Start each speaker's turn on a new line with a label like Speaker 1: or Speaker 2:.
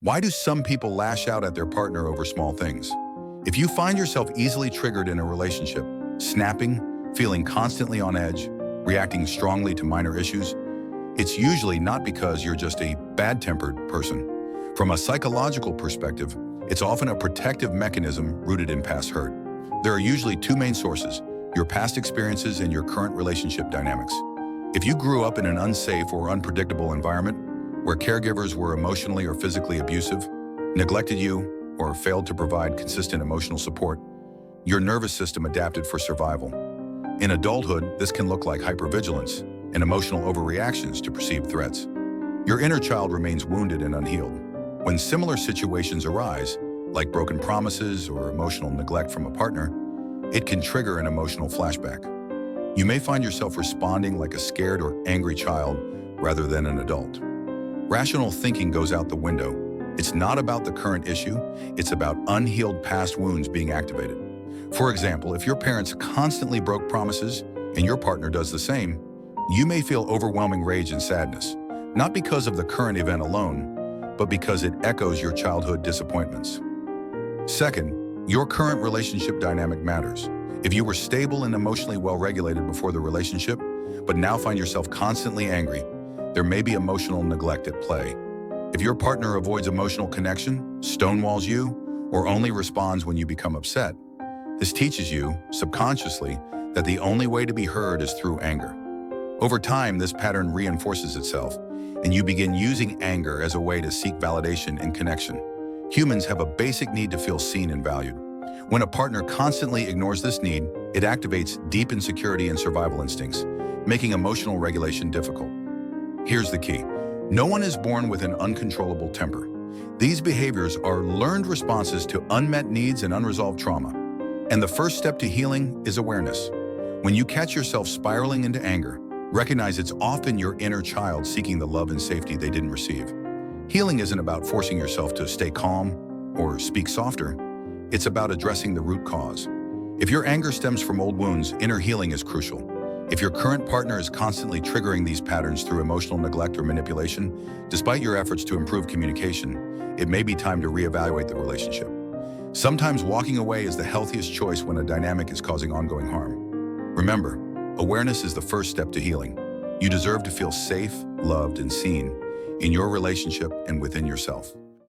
Speaker 1: Why do some people lash out at their partner over small things? If you find yourself easily triggered in a relationship, snapping, feeling constantly on edge, reacting strongly to minor issues, it's usually not because you're just a bad-tempered person. From a psychological perspective, it's often a protective mechanism rooted in past hurt. There are usually two main sources: your past experiences and your current relationship dynamics. If you grew up in an unsafe or unpredictable environment, where caregivers were emotionally or physically abusive, neglected you, or failed to provide consistent emotional support, your nervous system adapted for survival. In adulthood, this can look like hypervigilance and emotional overreactions to perceived threats. Your inner child remains wounded and unhealed. When similar situations arise, like broken promises or emotional neglect from a partner, it can trigger an emotional flashback. You may find yourself responding like a scared or angry child rather than an adult. Rational thinking goes out the window. It's not about the current issue, it's about unhealed past wounds being activated. For example, if your parents constantly broke promises and your partner does the same, you may feel overwhelming rage and sadness, not because of the current event alone, but because it echoes your childhood disappointments. Second, your current relationship dynamic matters. If you were stable and emotionally well-regulated before the relationship, but now find yourself constantly angry, there may be emotional neglect at play. If your partner avoids emotional connection, stonewalls you, or only responds when you become upset, this teaches you, subconsciously, that the only way to be heard is through anger. Over time, this pattern reinforces itself, and you begin using anger as a way to seek validation and connection. Humans have a basic need to feel seen and valued. When a partner constantly ignores this need, it activates deep insecurity and survival instincts, making emotional regulation difficult. Here's the key. No one is born with an uncontrollable temper. These behaviors are learned responses to unmet needs and unresolved trauma. And the first step to healing is awareness. When you catch yourself spiraling into anger, recognize it's often your inner child seeking the love and safety they didn't receive. Healing isn't about forcing yourself to stay calm or speak softer. It's about addressing the root cause. If your anger stems from old wounds, inner healing is crucial. If your current partner is constantly triggering these patterns through emotional neglect or manipulation, despite your efforts to improve communication, it may be time to reevaluate the relationship. Sometimes walking away is the healthiest choice when a dynamic is causing ongoing harm. Remember, awareness is the first step to healing. You deserve to feel safe, loved, and seen in your relationship and within yourself.